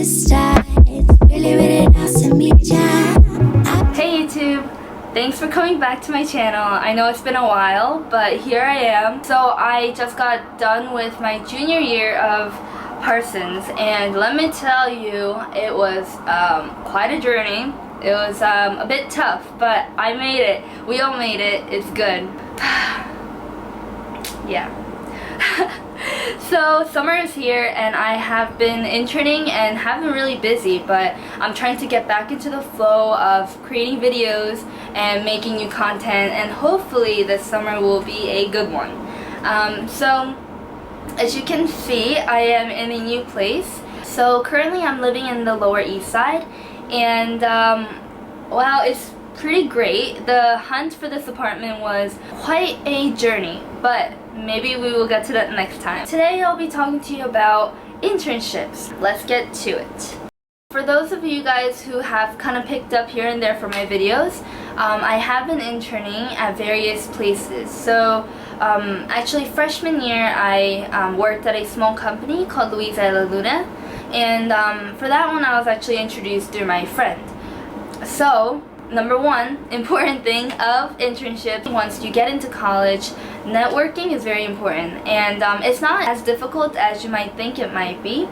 start. It's really nice to meet ya. Hey YouTube! Thanks for coming back to my channel. I know it's been a while, but here I am. So I just got done with my junior year of Parsons, and let me tell you, it was quite a journey. It was a bit tough, but I made it. We all made it. It's good. Yeah. So summer is here and I have been interning and have been really busy, but I'm trying to get back into the flow of creating videos and making new content, and hopefully this summer will be a good one. So as you can see, I am in a new place. So currently I'm living in the Lower East Side, and well, it's pretty great. The hunt for this apartment was quite a journey, but maybe we will get to that next time. Today I'll be talking to you about internships. Let's get to it. For those of you guys who have kind of picked up here and there from my videos, I have been interning at various places. So actually freshman year I worked at a small company called Luisa y La Luna, and for that one I was actually introduced through my friend. So number one important thing of internships, once you get into college, networking is very important, and it's not as difficult as you might think it might be.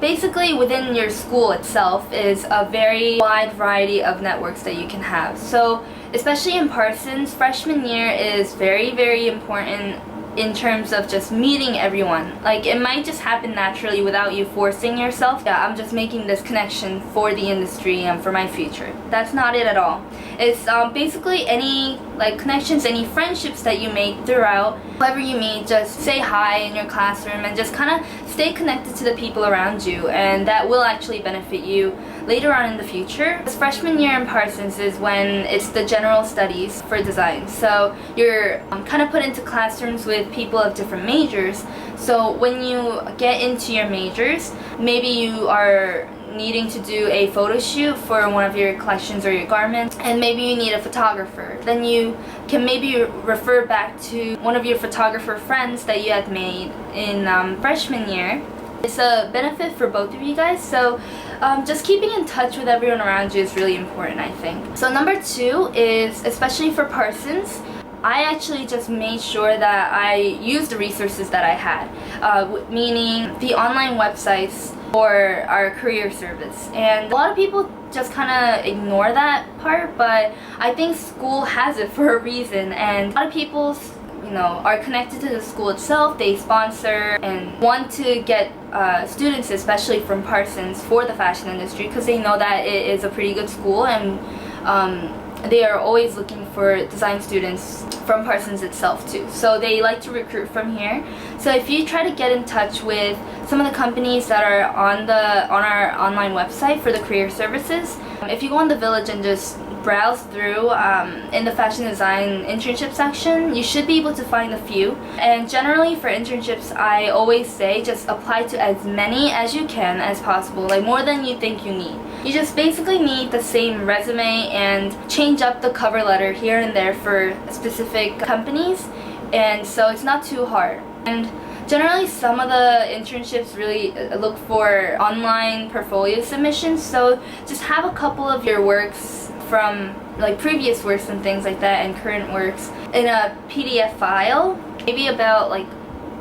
Basically within your school itself is a very wide variety of networks that you can have. So especially in Parsons, freshman year is very important in terms of just meeting everyone. Like, it might just happen naturally without you forcing yourself. Yeah, I'm just making this connection for the industry and for my future. That's not it at all. It's basically any connections, any friendships that you make throughout. Whoever you meet, just say hi in your classroom and just kind of stay connected to the people around you, and that will actually benefit you later on in the future. This freshman year in Parsons is when it's the general studies for design. So you're kind of put into classrooms with people of different majors. So when you get into your majors, maybe you are needing to do a photo shoot for one of your collections or your garments, and maybe you need a photographer. Then you can maybe refer back to one of your photographer friends that you had made in freshman year. It's a benefit for both of you guys, so just keeping in touch with everyone around you is really important, I think. So number two is, especially for Parsons, I actually just made sure that I used the resources that I had, meaning the online websites for our career service. And a lot of people just kind of ignore that part, but I think school has it for a reason, and a lot of people are connected to the school itself. They sponsor and want to get students, especially from Parsons, for the fashion industry, because they know that it is a pretty good school, and they are always looking for design students from Parsons itself too. So they like to recruit from here. So if you try to get in touch with some of the companies that are on our online website for the career services, if you go on the Village and just browse through in the fashion design internship section, you should be able to find a few. And generally for internships, I always say just apply to as many as you can as possible, like more than you think you need. You just basically need the same resume and change up the cover letter here and there for specific companies, and so it's not too hard. And generally some of the internships really look for online portfolio submissions, so just have a couple of your works from previous works and things like that and current works in a PDF file, maybe about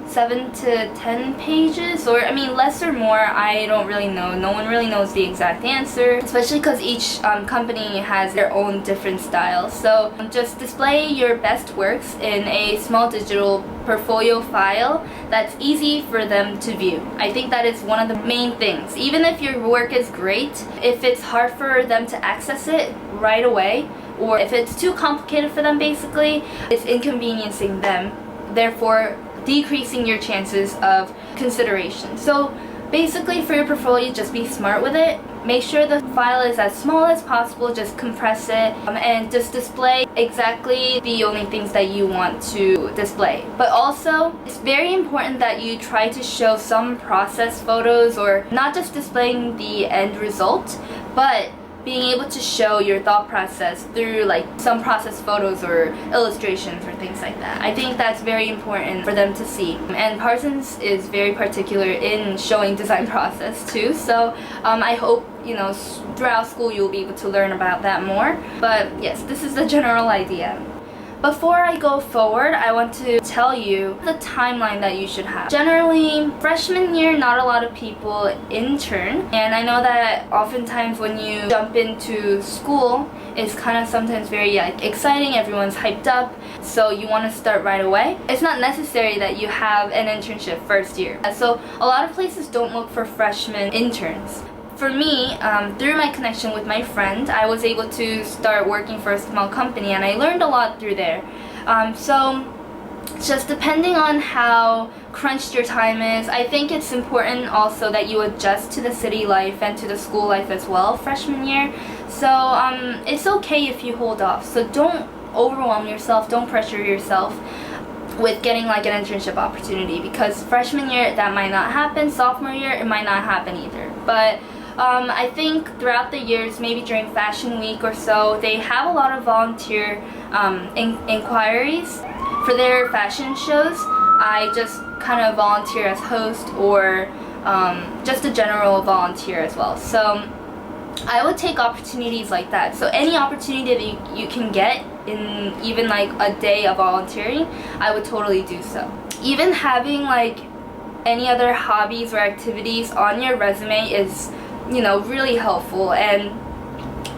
7 to 10 pages, or I mean less or more, I don't really know. No one really knows the exact answer, especially because each company has their own different styles. So just display your best works in a small digital portfolio file that's easy for them to view. I think that is one of the main things. Even if your work is great, if it's hard for them to access it right away, or if it's too complicated for them, basically it's inconveniencing them, therefore decreasing your chances of consideration. So basically for your portfolio, just be smart with it. Make sure the file is as small as possible, just compress it, and just display exactly the only things that you want to display. But also, it's very important that you try to show some process photos, or not just displaying the end result, but being able to show your thought process through like some process photos or illustrations or things like that. I think that's very important for them to see. And Parsons is very particular in showing design process too, so I hope, you know, throughout school you'll be able to learn about that more. But yes, this is the general idea. Before I go forward, I want to tell you the timeline that you should have. Generally, freshman year, not a lot of people intern. And I know that oftentimes when you jump into school, it's kind of sometimes very exciting, everyone's hyped up, so you want to start right away. It's not necessary that you have an internship first year. So a lot of places don't look for freshman interns. For me, through my connection with my friend, I was able to start working for a small company, and I learned a lot through there. So just depending on how crunched your time is, I think it's important also that you adjust to the city life and to the school life as well freshman year. So it's okay if you hold off. So don't overwhelm yourself, don't pressure yourself with getting like an internship opportunity, because freshman year that might not happen, sophomore year it might not happen either. But I think throughout the years, maybe during Fashion Week or so, they have a lot of volunteer inquiries for their fashion shows. I just kind of volunteer as host or just a general volunteer as well. So I would take opportunities like that. So any opportunity that you can get in even like a day of volunteering, I would totally do so. Even having like any other hobbies or activities on your resume is, you know, really helpful, and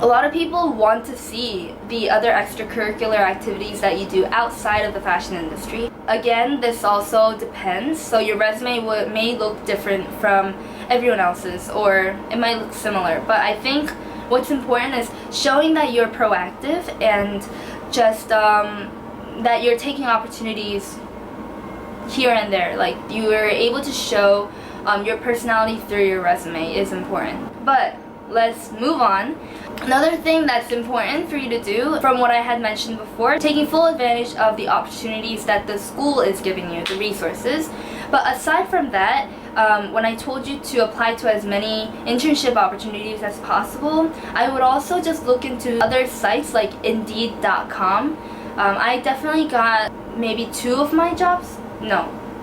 a lot of people want to see the other extracurricular activities that you do outside of the fashion industry. Again, this also depends, so your resume may look different from everyone else's, or it might look similar, but I think what's important is showing that you're proactive and just that you're taking opportunities here and there. Like, you are able to show your personality through your resume is important. But let's move on. Another thing that's important for you to do, from what I had mentioned before, taking full advantage of the opportunities that the school is giving you, the resources. But aside from that, when I told you to apply to as many internship opportunities as possible, I would also just look into other sites like Indeed.com. I definitely got maybe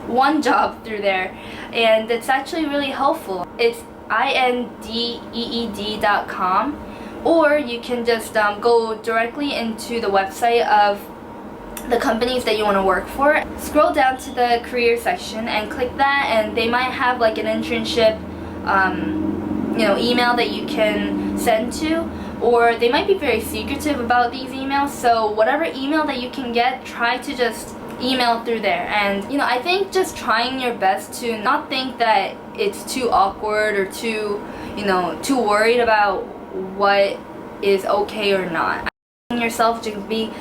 one job through there, and it's actually really helpful. It's indeed.com, or you can just go directly into the website of the companies that you want to work for. Scroll down to the career section and click that, and they might have like an internship email that you can send to, or they might be very secretive about these emails. So whatever email that you can get, try to just email through there. And I think just trying your best to not think that it's too awkward or too worried about what is okay or not. Yourself, just be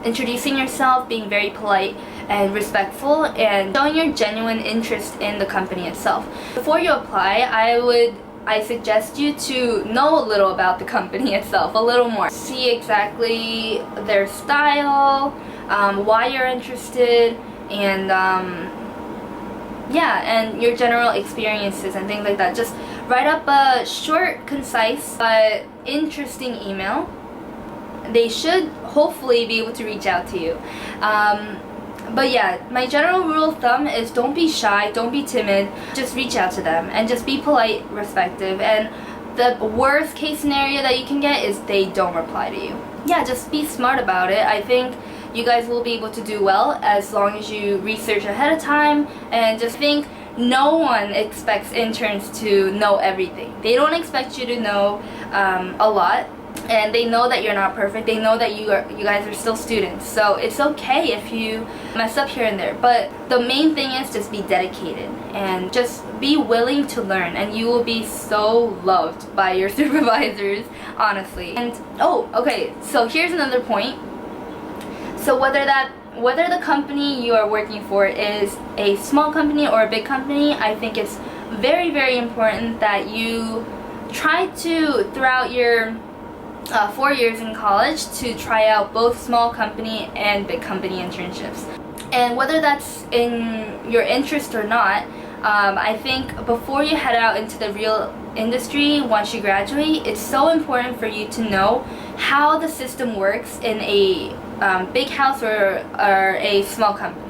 introducing yourself, being very polite and respectful, and showing your genuine interest in the company itself. Before you apply, I suggest you to know a little about the company itself, a little more. See exactly their style, why you're interested, and and your general experiences and things like that. Just write up a short, concise, but interesting email. They should hopefully be able to reach out to you. But yeah, my general rule of thumb is don't be shy, don't be timid, just reach out to them and just be polite, respectful. And the worst case scenario that you can get is they don't reply to you. Yeah, just be smart about it. I think you guys will be able to do well as long as you research ahead of time, and just think no one expects interns to know everything. They don't expect you to know a lot. And they know that you're not perfect. They know that you guys are still students. So it's okay if you mess up here and there. But the main thing is just be dedicated and just be willing to learn, and you will be so loved by your supervisors, honestly. And okay, so here's another point. So whether the company you are working for is a small company or a big company, I think it's very, very important that you try to, throughout your 4 years in college, to try out both small company and big company internships. And whether that's in your interest or not, I think before you head out into the real industry, once you graduate, it's so important for you to know how the system works in a big house or a small company.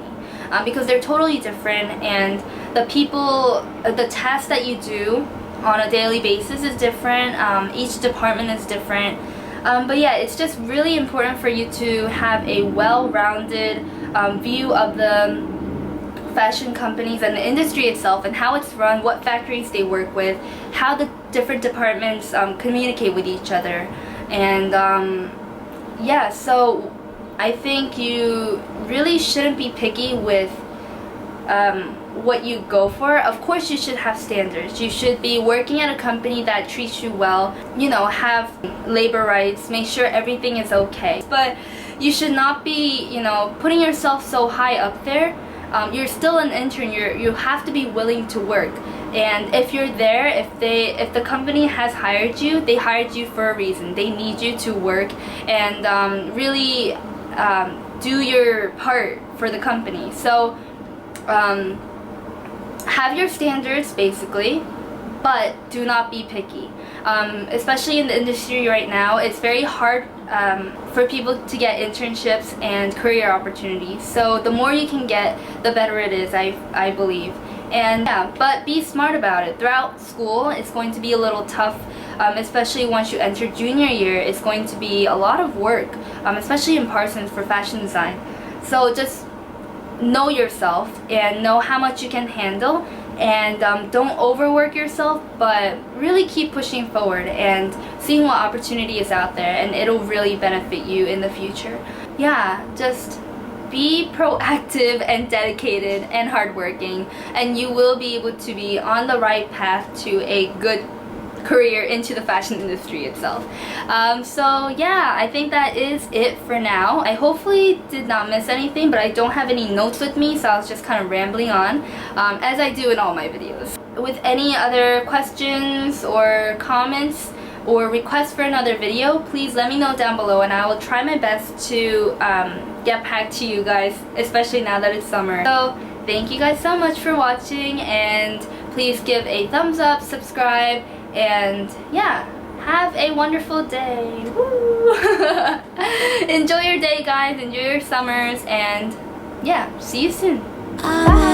Because they're totally different, and the people, the tasks that you do on a daily basis is different. Each department is different. But yeah, it's just really important for you to have a well-rounded view of the fashion companies and the industry itself, and how it's run, what factories they work with, how the different departments communicate with each other. And yeah, so I think you really shouldn't be picky with what you go for. Of course, you should have standards. You should be working at a company that treats you well, you know, have labor rights, make sure everything is okay. But you should not be, you know, putting yourself so high up there. You're still an intern. You have to be willing to work. And if you're there, if the company has hired you, they hired you for a reason. They need you to work and really do your part for the company. So have your standards basically, but do not be picky. Especially in the industry right now, it's very hard for people to get internships and career opportunities. So the more you can get, the better it is, I believe. And yeah, but be smart about it. Throughout school, it's going to be a little tough, especially once you enter junior year. It's going to be a lot of work, especially in Parsons for fashion design. So just know yourself and know how much you can handle, and don't overwork yourself, but really keep pushing forward and seeing what opportunity is out there, and it'll really benefit you in the future. Yeah, just be proactive and dedicated and hardworking, and you will be able to be on the right path to a good career into the fashion industry itself. So yeah, I think that is it for now. I hopefully did not miss anything, but I don't have any notes with me, so I was just kind of rambling on, as I do in all my videos. With any other questions or comments or requests for another video, please let me know down below, and I will try my best to get back to you guys, especially now that it's summer. So thank you guys so much for watching, and please give a thumbs up, subscribe, and yeah, have a wonderful day. Woo! Enjoy your day, guys. Enjoy your summers, and yeah, see you soon. Bye.